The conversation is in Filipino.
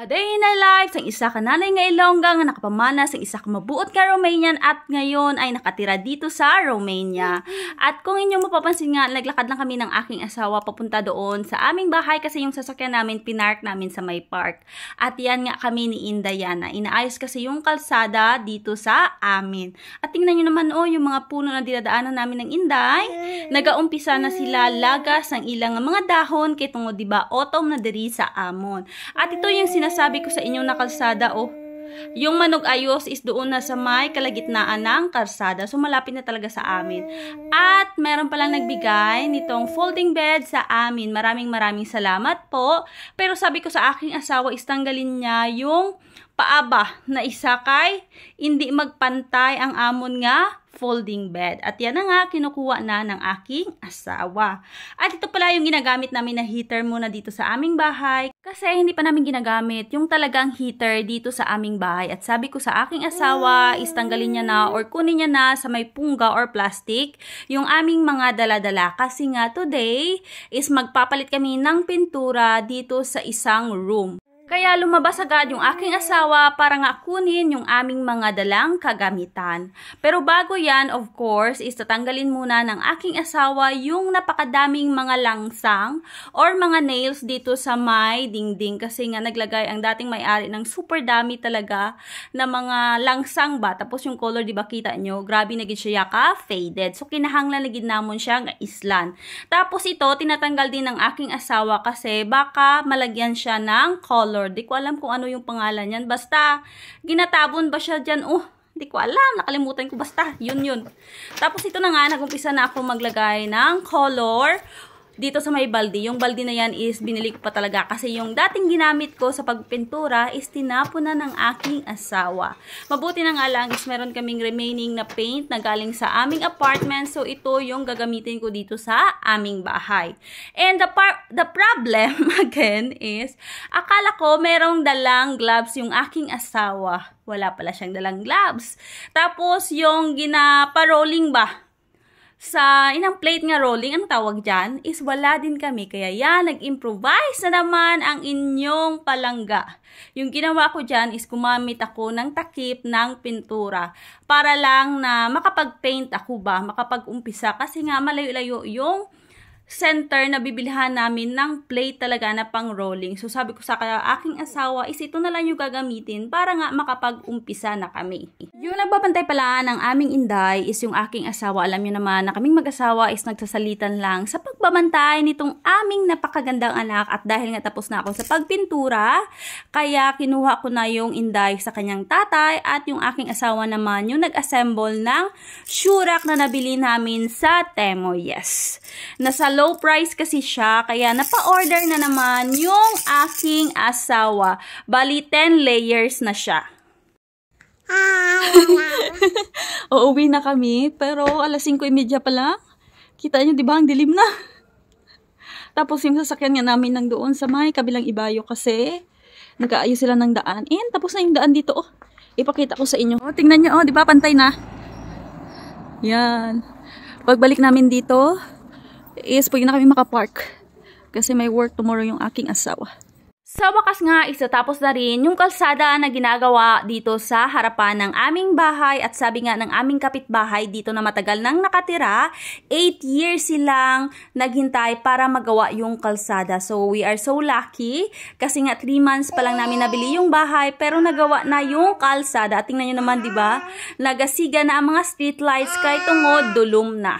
A day in a life, sang isa ka nanay nga Ilongga nga nakapamana sa isa ka mabuot ka Romanian at ngayon ay nakatira dito sa Romania. At kung inyong mapapansin nga, naglakad lang kami ng aking asawa papunta doon sa aming bahay kasi yung sasakyan namin, pinark namin sa may park. At yan nga kami ni Indayana. Inaayos kasi yung kalsada dito sa amin. At tingnan nyo naman yung mga puno na dinadaanan namin ng Inday. Nagaumpisa na sila lagas ng ilang mga dahon kay tungo diba autumn na diri sa amon. At ito yung sinasabi ko sa inyo na kalsada yung Manog Ayos is doon na sa may kalagitnaan ng kalsada. So malapit na talaga sa amin. At meron palang nagbigay nitong folding bed sa amin. Maraming salamat po. Pero sabi ko sa aking asawa is tanggalin niya yung paaba na isa kay hindi magpantay ang amon nga folding bed. At yan na nga, kinukuha na ng aking asawa. At ito pala yung ginagamit namin na heater muna dito sa aming bahay. Kasi hindi pa namin ginagamit yung talagang heater dito sa aming bahay. At sabi ko sa aking asawa, is tanggalin niya na or kunin niya na sa may pungga or plastic yung aming mga dala-dala. Kasi nga today is magpapalit kami ng pintura dito sa isang room. Kaya lumabas agad yung aking asawa para nga kunin yung aming mga dalang kagamitan. Pero bago yan, of course, is tatanggalin muna ng aking asawa yung napakadaming mga langsang or mga nails dito sa may dingding. Kasi nga naglagay ang dating may-ari ng super dami talaga na mga langsang ba. Tapos yung color, di ba kita nyo? Grabe na gid siya ka-faded. So kinahanglan na gid namon siya nga islan. Tapos ito, tinatanggal din ng aking asawa kasi baka malagyan siya ng color. Di ko alam kung ano yung pangalan niyan. Basta, ginatabon ba siya dyan? Di ko alam. Nakalimutan ko. Basta, yun. Tapos ito na nga, nag-umpisa na ako maglagay ng color dito sa may balde. Yung balde na yan is binili ko pa talaga kasi yung dating ginamit ko sa pagpintura is tinapon na ng aking asawa. Mabuti na nga lang is meron kaming remaining na paint na galing sa aming apartment. So ito yung gagamitin ko dito sa aming bahay. And the problem again is akala ko merong dalang gloves yung aking asawa. Wala pala siyang dalang gloves. Tapos yung ginapa-rolling ba? Sa inang plate nga rolling, ang tawag dyan, is wala din kami. Kaya yan, nag-improvise na naman ang inyong palangga. Yung ginawa ko dyan is gumamit ako ng takip ng pintura. Para lang na makapag-paint ako ba, makapag-umpisa. Kasi nga malayo-layo yung center na bibilihan namin ng plate talaga na pang rolling. So sabi ko sa aking asawa is ito na lang yung gagamitin para nga makapag-umpisa na kami. Yung nagbabantay pala ng aming Inday is yung aking asawa. Alam nyo naman na kaming mag-asawa is nagsasalitan lang sa pagbabantay nitong aming napakagandang anak. At dahil nga tapos na ako sa pagpintura, kaya kinuha ko na yung Inday sa kanyang tatay at yung aking asawa naman yung nag-assemble ng shoe rack na nabili namin sa Temo. Yes. Nasa low price kasi siya, kaya napa-order na naman yung aking asawa. Bali, 10 layers na siya. Uuwi na kami, pero alas 5:30 pa lang. Kita nyo, di ba? Ang dilim na. Tapos yung sasakyan nga namin nang doon sa may kabilang ibayo kasi nag-aayos sila ng daan. And tapos na yung daan dito. Ipakita ko sa inyo. Tingnan nyo, di ba? Pantay na. Yan. Pagbalik namin dito, is pwede na kami makapark kasi may work tomorrow yung aking asawa. Sa wakas nga, isatapos na rin yung kalsada na ginagawa dito sa harapan ng aming bahay at sabi nga ng aming kapitbahay dito na matagal nang nakatira, 8 years silang naghintay para magawa yung kalsada. So we are so lucky kasi nga 3 months pa lang namin nabili yung bahay pero nagawa na yung kalsada. Tingnan nyo naman, di ba? Nagasiga na ang mga street lights kahit tungod dulum na.